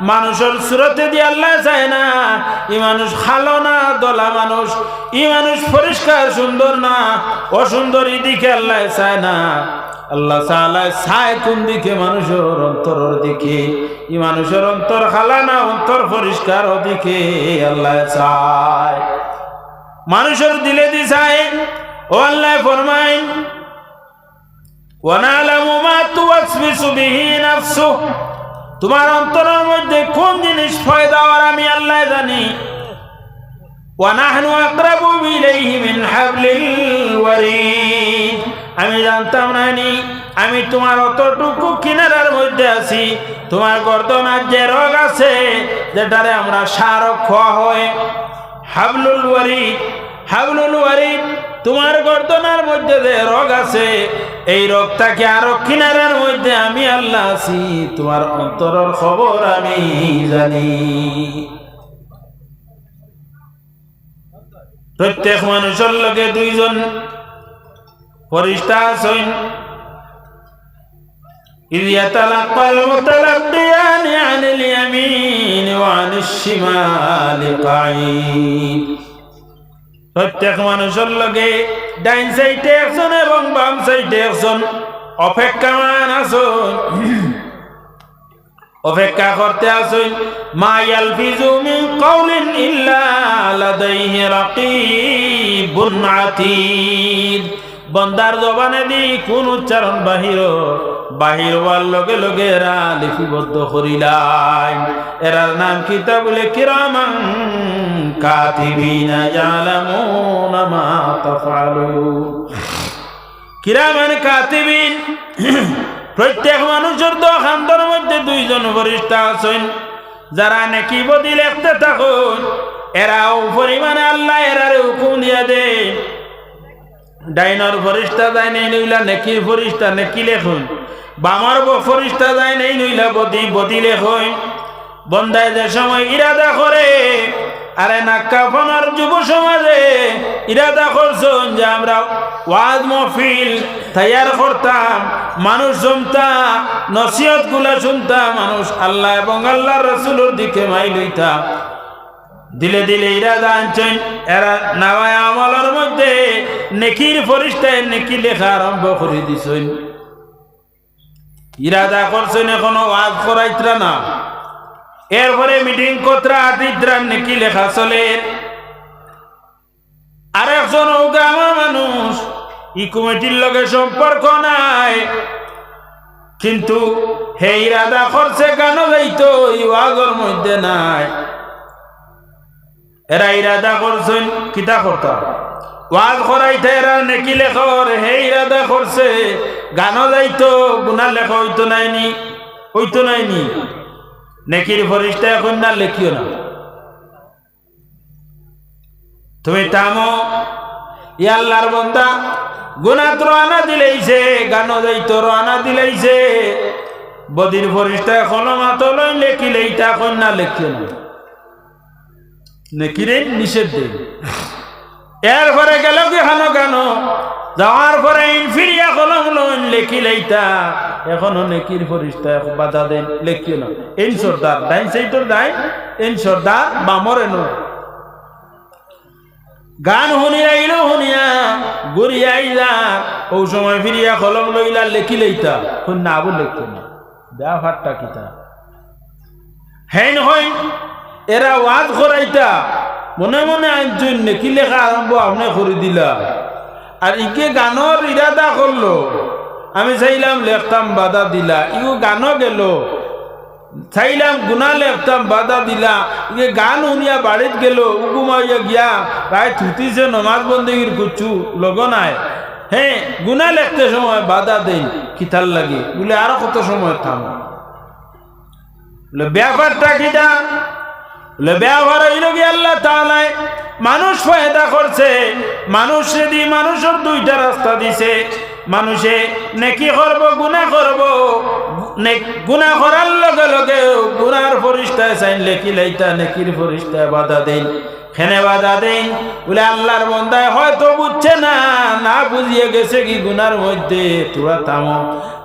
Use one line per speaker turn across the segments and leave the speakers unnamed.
মানুষের সুরতে দিয়ে আল্লাহ চায় না। ই মানুষ খালো না দলা মানুষ, ই মানুষ পরিষ্কার সুন্দর না অসুন্দর, এই দিকে আল্লাহ চায় না। আল্লাহ তাআলা চায় কোন দিকে? মানুষের অন্তরের দিকে। ই মানুষের অন্তর খালা না, অন্তর পরিষ্কার ওদিকে আল্লাহ চায়। মানুষের দিলে দি চায়। ও আল্লাহ ফরমাইন ওয়ানালামু মা তুওয়াসবিসু বিহি নাফসু, তোমার অন্তরের মধ্যে কোন জিনিস ফয়দা আর আমি আল্লাহ জানি। ওয়ানাহনু আকরাবু ইলাইহি মিন হাবলিল ওয়ারিদ, আমি জানতাম না নি আমি তোমার অতটুকু কিনারার মধ্যে আছি। তোমার গর্দনার যে রোগ আছে যেটারে আমরা সারক খোয়া হয়, হাবলুল ওয়ারিদ, হাবলুল ওয়ারিদ তোমার গর্দনার মধ্যে যে রোগ আছে এই রোগটাকে আরো কিনারার মধ্যে আমি আল্লাহ আছি। তোমার অন্তরের খবর আমি জানি। প্রত্যেক মানুষের লগে দুইজন ফেরেশতা আছেন। إذ يتلقى المتلقيان عن اليمين وعن الشمال قعيد, প্রত্যেক মানুষের লগে ডাইন সাইডে একজন এবং বাম সাইডে একজন অপেক্ষামান আছেন, অপেক্ষা করতে আছেন। মা ইয়ালফিজু মিন কাউলিন ইল্লা লাদাইহি রাকিবুন আতীদ, বন্দার জবানে দি কোন উচ্চারণ বাহির হওয়ার লগে লগে এরা লিপিবদ্ধ করিলাই। এরার নাম কিতাবুল কিরামান কাতিবিনা ইয়ালামুনা মা তাফআলুন। কিরামান কাতিবিন, প্রত্যেক মানুষের দোকানদার মধ্যে দুইজন ফেরেশতা আছেন যারা নেকি বদি লিখতে থাকুন। এরাও পরিমাণে আল্লাহ এরারে হুকুম দিয়া দেয়। ডাইনর ফেরেশতা যায় নেই নইলা নেকির ফেরেশতা নেকি লেখুন, বামার ফেরেশতা যায় নেই নইলা বদি লেখুন। বন্দায় যে সময় ইরাদা করে, আরে নাক্কাফনার যুব সমাজে ইরাদা করছেন যে আমরা ওয়াজ মহফিল তৈয়ার করতাম, মানুষ জমতাম, নসিহত গুলা শুনতাম, মানুষ আল্লাহ এবং আল্লাহর রাসূলের দিকে মাইল হইতাম। দিলে দিলে ইরাদা আনছেন। এরা নাওয়ায় আমলের মধ্যে নেকির ফেরেশতায় নেকি লেখা আরম্ভ করে দিছেন। ইরাদা করছেন এখনো ওয়াজ করাইতরা না, এরপরে মিটিং কতরা আদিতরা নেকি লেখা চলে। আরেকজন আমার মানুষ ই কমিটির লগে সম্পর্ক নাই, কিন্তু হে ইরাদা করছে গান যাইতো ই ওয়াজের মধ্যে নাই। এরা ইরাদা করছেন কিতা করতা ওয়াজ করাইতে, এরা নেকি লেখর হে ইরাদা করছে গান যাইতো গুনাহ লেখা হইতো নাইনি। নেকির ফেরেশতা এখন না লেখিও না, তুমি থামো। ই আল্লাহর বান্দা গুনাহ তো আনা দিলেইছে, গান যাইতো আনা দিলেইছে, বদির ফেরেশতা এখনো মাতো লই লেখিলে ইটা এখন না লেখিও না, নেকিরে নিষেধ দেয়। এরপরে গেল কি হানো গান যাওয়ার পরে ফিরিয়া কলম লইন লেখি লইতা, এখনো নেকির ফেরেশতা বাধা দেন লেখিও না। এন সর্দার ডাইন সাইডর ডাইন, এন সর্দার বামর এনো। গান শুনিয়া ইলো শুনিয়া ঘুরিয়া আইলা, ও সময় ফিরিয়া কলম লইলা লেখি লইতা, শুন না আবু লেখিও না। ব্যাপারটা কিতা হেন হয়। এরা ওয়াজ করাইতা মনে মনে আনছেন নেকি লেখা আরম্ভ আপনি করে দিলা, আর ইকে গানের ইরাদা করলো। আমি চাইলাম লেখতাম বাধা দিলা, ইও গানও গেল। চাইলাম গুনা লেখতাম বাধা দিলা, ইকে গান শুনিয়া বাড়িত গেল। উগুমাইয়া গিয়া প্রায় থুতিছে, নমাজ বন্দেগীর কুচু লগনায়। হ্যাঁ, গুনা লেখতে সময় বাধা দেই কিতার লাগে বলে আরো কত সময় থাম বলে ব্যাপারটা কিটা বলে ব্যবহার হইল কি আল্লাহ তাআলা মানুষ পয়দা করছে। মানুষ যদি মানুষের দুইটা রাস্তা দিছে, মানুষে নেকি করব গুনাহ করব, গুনাহ করার লগে লগে গুনার ফেরেশতা চাইন লেখি লাইতা, নেকির ফেরেশতা বাধা দেন। হেনে বাধা দেন বলে আল্লাহর বন্দায় হয়তো বুঝছে না, না বুঝিয়ে গেছে কি গুনার মধ্যে, তোরা থামো।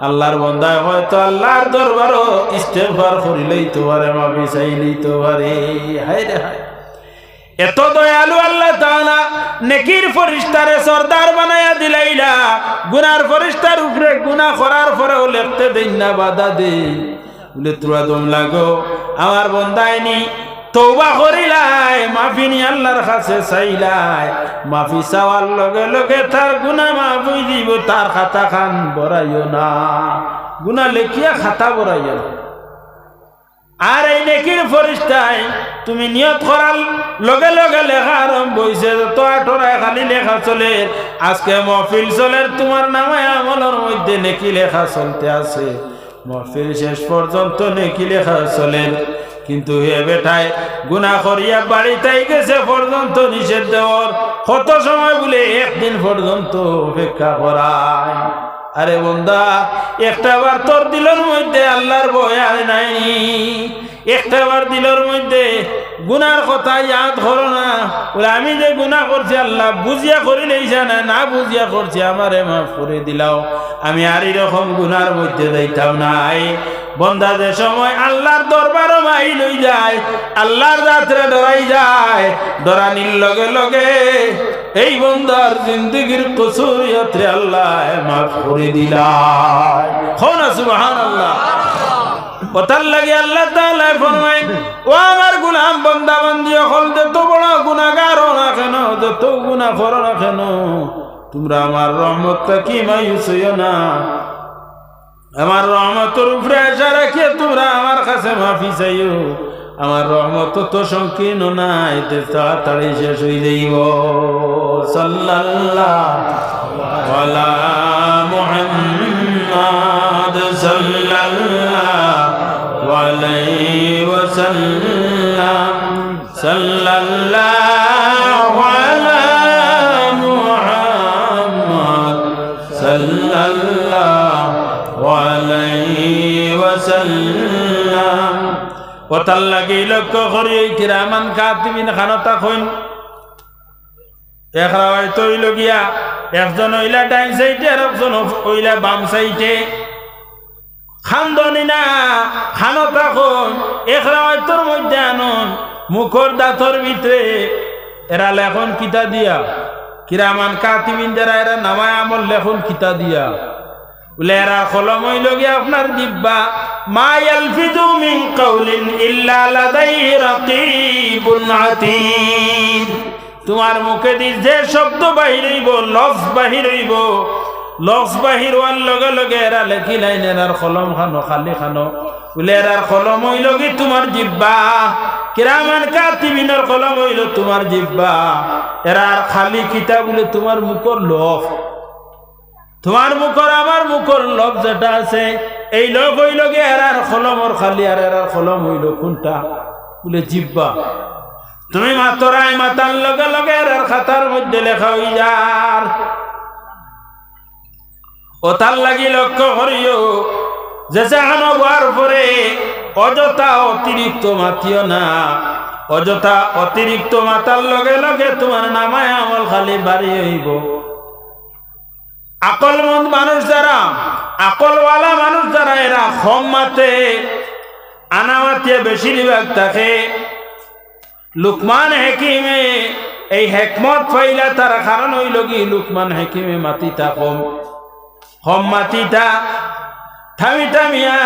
আল্লাহর বন্দায় হয়তো আল্লাহর দরবারও ইস্তেগফার করিলেই তো পারে, মাফি চাইলেই তো পারে। হায় রে হায়, এত দয়ালু আল্লাহ তাআলা নেকির ফেরেশতারে সরদার বানায়া দিলাইলা, গুনার ফেরেশতার উপরে গুনাহ করার পরেও লিখতে দেন না, বাধা দেন বলে তোরা দম লাগো, আমার বন্দায়নি তওবা করিলাই, মাফি নি আল্লাহর কাছে চাইলাই, মাফি চাওয়ার লগে লগে তার গুনাহ মাফ হয়ে দিব, তার খাতা খান বড়াইও না, গুনাহ লেখিয়া খাতা বড়াইও না। আর এই নেকির ফেরেশতায় তুমি নিয়ত করার লগে লগে লেখা আরম্ভ হইছে, তো আঠরায় খালি লেখা চলে, আজকে মাহফিল চলে, তোমার নামে আমলের মধ্যে নেকি লেখা চলতে আছে, মাহফিল শেষ পর্যন্ত নেকি লেখা চলে। কিন্তু হে বেটায় গুনাহ করিয়া বাড়িতে গেছে পর্যন্ত নিষেধ দেওয়ার, কত সময় বলে একদিন পর্যন্ত অপেক্ষা করায়। আরে বন্দা, একটাবার তোর দিলের মধ্যে আল্লাহর ভয় আর নাই, একটাবার দিলের মধ্যে গুনার কথা ইয়াদ করো না, বলে আমি যে গুনাহ করছি আল্লাহ বুঝিয়া করি লইছে না, না বুঝিয়া করছি আমারে মাফ করে দিলাও, আমি আর এরকম গুনার মধ্যে যাইতাম নাই। বন্দা যে সময় আল্লাহর দরবারও মাই লই যায়, আল্লাহর যাত্রা ডরাই যায়, ডরানির লগে লগে এই বন্দার জিন্দেগীর কসুর ইয়াত্রে আল্লাহ মাফ করে দিলায়। না সুবহানাল্লাহ। কথার লাগে আল্লাহ তাআলা ফরমায়, ও আমার গোলাম বান্দা বান্দি হল, যত বড় গুনাহগার হও না কেন, যত গুনাহ করো না কেন, তোমরা আমার রহমতটা কি মায়ুস হইও না, আমার রহমতের উপরে আশা রাখিয়ে তোমরা আমার কাছে মাফি চাইও, আমার রহমত তো সংকীর্ণ না, এতে তাড়াতাড়ি শেষ হয়ে যাইব। সাল্লাল্লাহু আলা মুহাম্মাদ সাল্লাল্লাহু আলাইহি ওয়াসাল্লাম, সাল্লাল্লাহু আলা মুহাম্মাদ সাল্লাল্লাহু আলাইহি ওয়াসাল্লাম। কথার লাগে লক্ষ্য করি কিরামান কাতিবিন খানতা কইন, একরা হয়তো হইল গিয়া একজন হইলা ডাইন সাইডে আর একজন হইলা বাম সাইডে, খান্দনি না খানতা কইন, একরা হয়তোর মধ্যে আনন মুখর দাঁতর ভিতরে এরা লেখন কিতা দিয়া, কিরামান কাতিবিন যারা এরা নামায় আমল লেখন কিতা দিয়া, বলে এরা কলম হইল গিয়া আপনার জিহ্বা, মা ইয়ালফিযু মিন কাউলিন ইল্লা লাদাইহি রাকীবুন আতীদ, তোমার মুখে দিয়ে যে শব্দ বাহির হইব, লফজ বাহির হইব, লফজ বাহির হওয়ার লগে লগে এরা লেখি লাইন, এরার কলম খানো খালি খানো, বলে এরার কলম হইল কি তোমার জিহ্বা, কিরামান কাতিবিনের কলম হইল তোমার জিহ্বা, এরার খালি কিতাব বলে তোমার মুখর লফ, তোমার মুখর আমার মুখর লফ যেটা আছে, এই লফ হইল গে এরার কলমর খালি, আর এরার কলম হইল কোনটা বলে জিহ্বা। তুমি মাতরাই মাতার লগে লগে এরার খাতার মধ্যে লেখা হই যার। ও তার লাগি লক্ষ্য করিও যে জাহানো বার পরে অযথা অতিরিক্ত মাতিও না, অযথা অতিরিক্ত মাতার লগে লগে তোমার নামায় আমল খালি বাড়ি হইব। আকলমন্দ মানুষ যারা, আকলওয়ালা মানুষ যারা, এরা কম মাতে, আনামাতে বেশিরভাগ থাকে। লুকমান হাকিমে এই হেকমত পাইলা, তার কারণ হইল কি লুকমান হাকিমে মাতিতা কম, কম মাতিতা থামি থামিয়া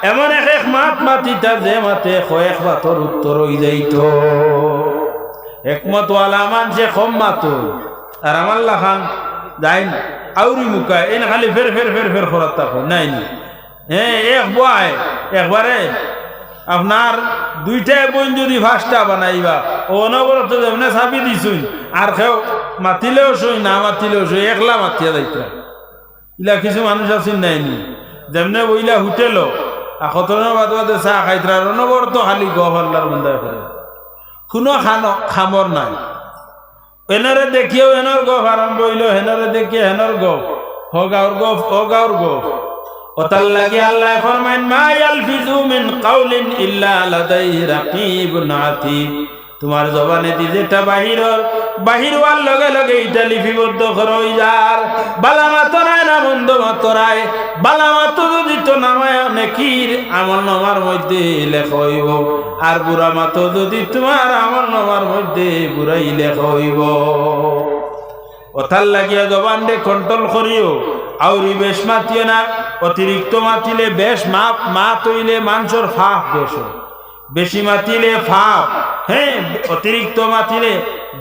এমন এক মাত মাতিতা যে মাতে কয়েক বাতর উত্তর হয়ে যাইত। হেকমতওয়ালা মানুষে কম মাত, আর আমার লাখান যাই আউরি মুখায় এনে খালি ফের ফের ফের ফের করার থাকো নাই নি, হ্যাঁ এক বয় একবারে আপনার দুইটাই বোন যদি ভাসটা বানাইবা, অনবরত যেমন চাবি দিছুন, আর কেউ মাতিলেও সই না মাতিলেও সই, একলা মাতিয়া যাইত। ইলা কিছু মানুষ আছেন নাইনি, যেমনে বইলা হোটেল আখতনের বাদ বাদে চাহ খাইতরা, অনবরত খালি গফ আল্লাহর বন্দায় করে, কোনো খামর নাই। এনরে দেখিও এনর গফ আরম্ভ হইল, হেনরে দেখিয়ে হেনর গফ, হগাওর গফ হগাওর গফ। ওতার লাগে আল্লাহ ফরমাইন, মা ইয়ালফিযু মিন কাউলিন ইল্লা লাদাইহি রাকীবুন আতীদ, তোমার জবানে দি যেটা বাহির হওয়ার লগে লগে এটা লিপিবদ্ধ করই যার বালা মাতরায় না মন্দ মাতরায় বালা মাত যদি তো নামায় নেকির আমল নামার মধ্যে লেখা হইব আর বুড়া মাত যদি তোমার আমল নামার মধ্যে বুড়াই লেখা হইব ওথার লাগিয়া জবান দে কন্ট্রোল করিও আউরি বেশ মাতিও না অতিরিক্ত মাতিলে বেশ মাত হইলে মানুষের ফাঁক বেশ বেশি মাতিলে ফাঁক হ্যাঁ অতিরিক্ত মাতিলে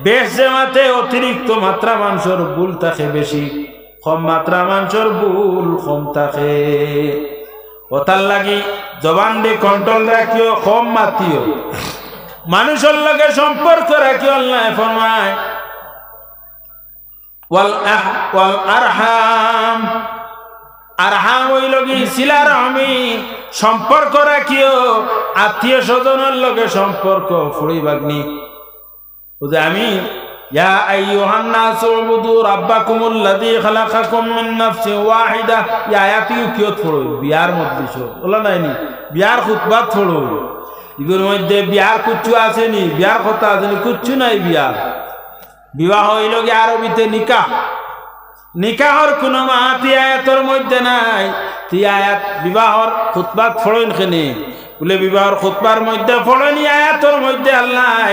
বেশ যে মাতে অতিরিক্ত মাত্রা মানুষের ভুল থাকে বেশি কম মাত্রা মানুষের ভুল কম থাকে ওতার লাগি জবান দিয়ে কন্ট্রোল রাখিও কম মাতিও মানুষের লগে সম্পর্ক রাখিও আল্লাহ ফরমায় ওয়াল আরহাম আরহাম হইল কি সিলার আমি সম্পর্ক রাখিও আত্মীয় স্বজনের লগে সম্পর্ক ফুড়ি বাগনি বুঝে আমি ইয়া আইয়ুহান নাসু উবুদু রাব্বাকুমুল্লাযী খালাকাকুম মিন নাফসিন ওয়াহিদা ইয়া আয়াতি কিয়ত পড়ো বিয়ার মজলিস বলা নাইনি বিয়ার খুতবাত পড়ো ইগুর মধ্যে বিয়ার কুচ্ছু আছে নি বিয়ার কথা আছে নি কুচ্ছু নাই বিয়ার বিবাহ হইল কি আরবিতে নিকাহ নিকাহর কোনো মাতি আয়াতের মধ্যে নাই তি আয়াত বিবাহর খুতবাত ফড়ইন খেনে বলে বিবাহর খুতবার মধ্যে ফড়ইনি আয়াতের মধ্যে আল্লাহ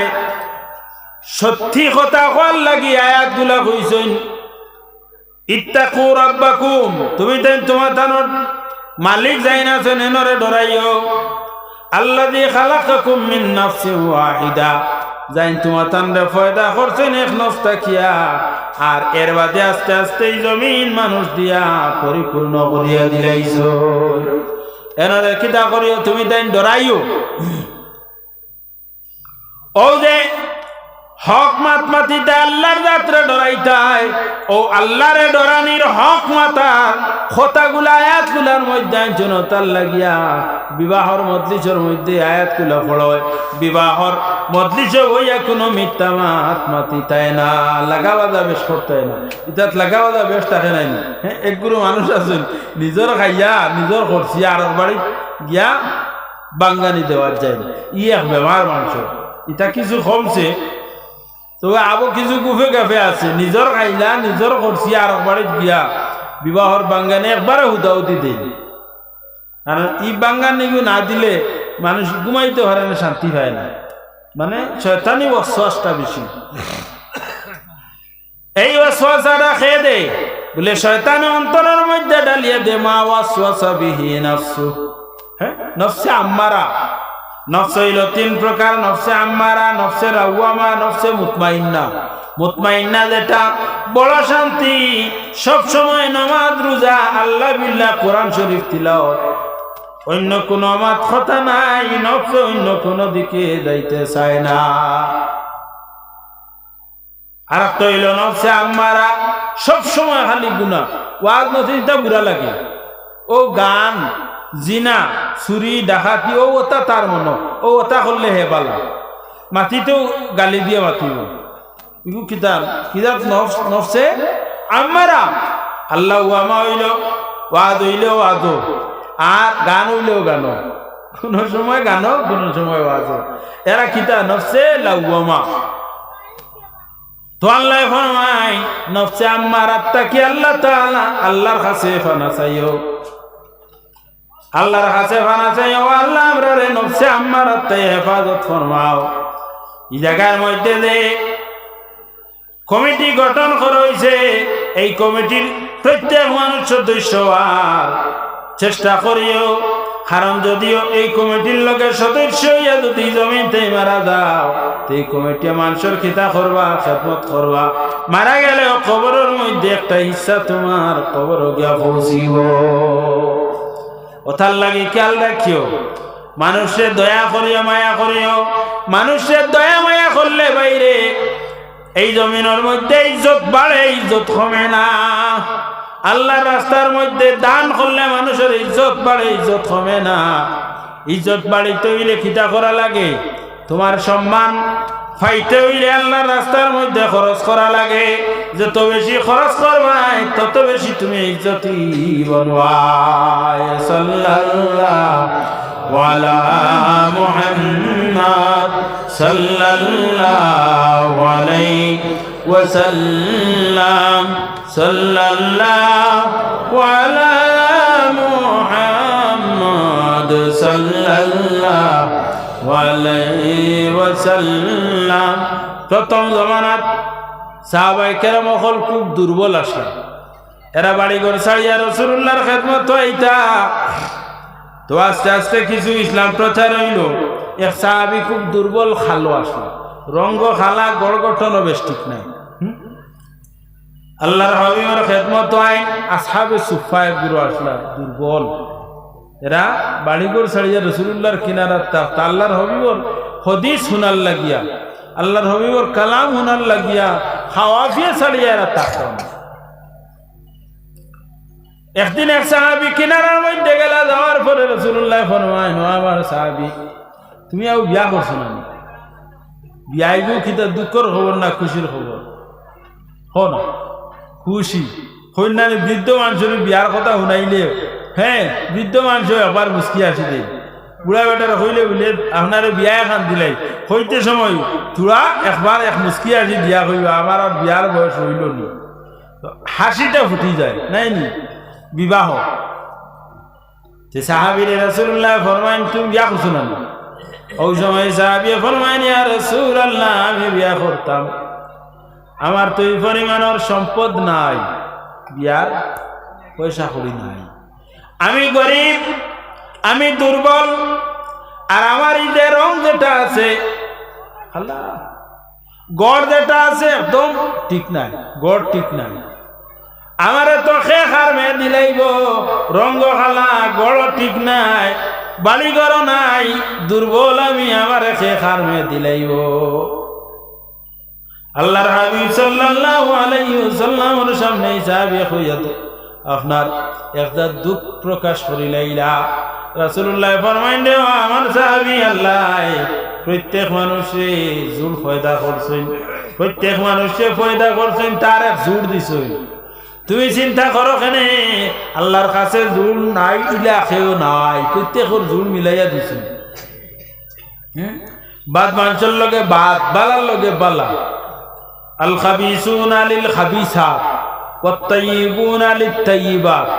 সত্যি কথা কল লাগি আয়াতগুলা কইছেন ইত্তাকু রাব্বাকুম তুমি দেন তোমার তানোর মালিক যাই না আছেন এনরে ডরাইও আল্লাযী খালাকাকুম মিন নাফসিন ওয়াহিদা যাই তোমার তানরে পয়দা করছেন এক নফস থাকিয়া আর এর বাদে আস্তে আস্তে জমিন মানুষ দিয়া পরিপূর্ণ করিয়া দিলাইছো এনরে কিতা করিও তুমি দেন ডরাইও ও যে হক মাত মাতিতে আল্লাহর যাত্রা ডরাইতাই ও আল্লাহরে ডরানির হক মাতার কথাগুলা আয়াতগুলার মধ্যে জনতার লাগিয়া বিবাহর মজলিসের মধ্যে আয়াতগুলা পড়য় বিবাহর মজলিসে হইয়া কোনো মিথ্যা মাত মাতিতায় না লাগাবাদা বেশ করতায় না ইতাত লাগাবাদা বেশ থাকে নাই হ্যাঁ একগুলো মানুষ আছেন নিজের খাইয়া নিজের করছি আর বাড়ি গিয়া বাঙ্গানি দেওয়ার যায় না এক বেমার মানুষ এটা কিছু কমছে তো আবো কিছু গুফে গাফে আছে নিজের খাইলা নিজের করছি আর বাড়িত গিয়া বিবাহর বাঙ্গানে একবারে হুদাহুদি দেয় কারণ ই বাঙ্গানি না দিলে মানুষ ঘুমাইতে পারে না শান্তি পায় না মানে শয়তানি ওয়াসওয়াসটা বেশি এই ওয়াসওয়াসাটা খেয়ে দে বলে শয়তান অন্তরের মধ্যে ডালিয়ে দে মা ওয়াসওয়াসা বিহি নাফসু হ্যাঁ নফসে আম্মারা নফস হইল তিন প্রকার নফসে আম্মারা নফসে লাওয়ামা নফসে মুতমাইন্না মুতমাইন্না যেটা বড় শান্তি সব সময় নামাজ রোজা আল্লাহ বিল্লাহ কোরআন শরীফ তিলাওয়াত অন্য কোনো আমাত কথা নাই নফস অন্য কোনো দিকে যাইতে চায় না আর একটা হইল নফসে আম্মারা সব সময় খালি গুনাহ ওয়াজ নসিহতটা বুড়া লাগে ও গান জিনা চুরি ডাকাতি ও ওটা তার মন ও ওটা করলে হে বালা মাটিতেও গালি দিয়ে মাতিব ইগু কিতাব নফসে আম্মারা আল্লাহ ওয়ামা হইল ওয়াদ হইল ওয়াদ আর গান হইলেও গান কোনো সময় গান কোনো সময় ওয়াজ এরা কিতাব নফসে লাওয়ামা তো আল্লাহ ফরমায় নফসে আম্মারাতটা কি আল্লাহ তাআলা আল্লাহর কাছে ফানা চাইও আল্লাহর কাছে ফানা চাইও আল্লাহ আমরারে নফসে আম্মারাতটা হেফাজত ফরমাও এই জায়গার মধ্যে যে কমিটি গঠন করা হয়েছে এই কমিটির প্রত্যেক মানুষ সদস্য আর চেষ্টা করিও কারণ যদিও এই কমিটির লোকের সদস্য হইয়া যদি জমিতে মারা যাও তো এই কমিটি মানুষের খিতা করবা খেদমত করবা মারা গেলেও কবরের মধ্যে একটা হিস্সা তোমার কবর গিয়া পৌঁছিব ওথার লাগি খেয়াল রাখিও মানুষের দয়া করিও মায়া করিও মানুষের দয়া মায়া করলে বাইরে এই জমিনের মধ্যে ইজ্জত বাড়ে ইজ্জত কমে না আল্লাহর রাস্তার মধ্যে দান করলে মানুষের ইজ্জত বাড়ে ইজ্জত কমে না ইজ্জত বাড়িতে হইলে খিতা করা লাগে তোমার সম্মান ফাইতে হইলে আল্লাহর রাস্তার মধ্যে খরচ করা লাগে যত বেশি খরচ করবাই তত বেশি তুমি ইজ্জতি বনবাই সাল্লাল্লাহু আলা মুহাম্মদ সাল্লাল্লাহু আলাইহি ওয়াসাল্লাম সাল্লাল্লাহু আলা মুহাম্মদ সাল্লাল্লাহু আলাইহি ওয়াসাল্লাম। প্রথম জমানাত সাহাবায়ে কেরাম হল খুব দুর্বল আসে, এরা বাড়িঘর ছাড়িয়া রাসূলুল্লাহর খেদমত হইতা। তো আস্তে আস্তে কিছু ইসলাম প্রচার হইল। এক সাহাবী খুব দুর্বল খালো আসলো, রঙ্গ খালা গড় গঠনও বেশ ঠিক নাই। আল্লাহর হাবিবের খেদমত হয়, আসহাবে সুফা গুরু আসলা দুর্বল, এরা বাড়িঘর ছাড়িয়া রাসূলুল্লাহর কিনারাত তা আল্লাহর হাবিবর হাদিস শুনার লাগিয়া, আল্লাহর হাবিবর কালাম শুনার লাগিয়া খাওয়াফিয়া ছাড়িয়া এরা তাকান। একদিন এক সাহাবী কিনারার মধ্যে গেলা, যাওয়ার পরে রাসূলুল্লাহ ফরমায়, নো আমার সাহাবী, তুমি আর বিয়া করছো না? বিয়াইব কিতা দুঃখর খবর না খুশির খবর? হো না খুশি হই না। বৃদ্ধ মানুষের বিয়ার কথা শুনাইলে হ্যাঁ বৃদ্ধ মানুষ একবার মুস্কি আসি দেয়, বুড়া বেটার হইলে বলে আপনার বিয়া খান দিলাই হইতে সময় তোরা একবার এক মুস্কি আসি দিয়া কইবা আমার আর বিয়ার বয়স হইল নি, হাসিটা ফুটি যায় নাই নি বিবাহ। সাহাবীরে রাসূলুল্লাহ ফরমাইন, তুমি বিয়া করছো না? ওই সময় সাহাবী ফরমাইন, ইয়া রাসূলুল্লাহ, আমি বিয়া করতাম, আমার তো এই পরিমাণের সম্পদ নাই, বিয়ার পয়সা করি নাই, আমি গরিব, আমি দুর্বল, আর আমার ঈদের রং যেটা আছে আল্লাহ গড় যেটা আছে একদম ঠিক নাই, গড় ঠিক নাই, আমারে তো খেখার মেয়ে দিলাইব, রঙ্গ খালা গড় ঠিক নাই, বাড়ি ঘর নাই, দুর্বল আমি, আমারে খেখার মেয়ে দিলাইব। আল্লাহর হাবিব সাল্লাল্লাহু আলাইহি ওয়াসাল্লামের সামনে সাহাবী কইয়াত আপনার একটা দুঃখ প্রকাশ করিলাইলা। রাসূলুল্লাহ ফরমাইন, রে আমার সাহাবী, আল্লাহ প্রত্যেক মানুষে জুল পয়দা করছেন, প্রত্যেক মানুষে পয়দা করছেন, তার এক জোর দিছেন। তুমি চিন্তা করো কেনে আল্লাহর কাছে জুল নাই, ইলাকেও নাই, প্রত্যেকের জুল মিলাইয়া দিছেন। বাদ মানুষের লগে বাদ, বালার লগে বালা। আল খাবিসুনা লিল খাবিসাত ওয়াত তাইয়িবুনা লিত তাইয়িবাত।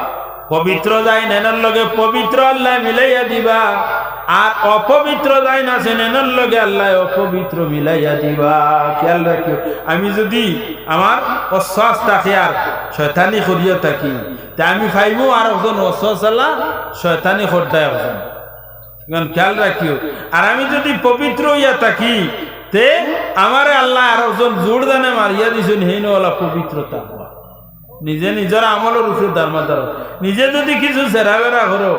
পবিত্র যাই নেনার লগে পবিত্র আল্লাহ মিলাইয়া দিবা, আর অপবিত্র যাই না সে নেনার লগে আল্লাহ অপবিত্র মিলাইয়া দিবা। খেয়াল রাখিও, আমি যদি আমার অশ্বাস থাকে আর শয়তানি করিয়া থাকি, তা আমি পাইবো আর একজন অশ্বাস আল্লাহ শয়তানি করতায় একজন, খেয়াল রাখিও। আর আমি যদি পবিত্র হইয়া থাকি, তে আমারে আল্লাহ আর একজন জোর দানে মারিয়া দিছেন, হেই নওয়ালা পবিত্রতা। নিজে নিজের আমলের উপরে দারমাদার, নিজে যদি কিছু সেরা বেড়া করো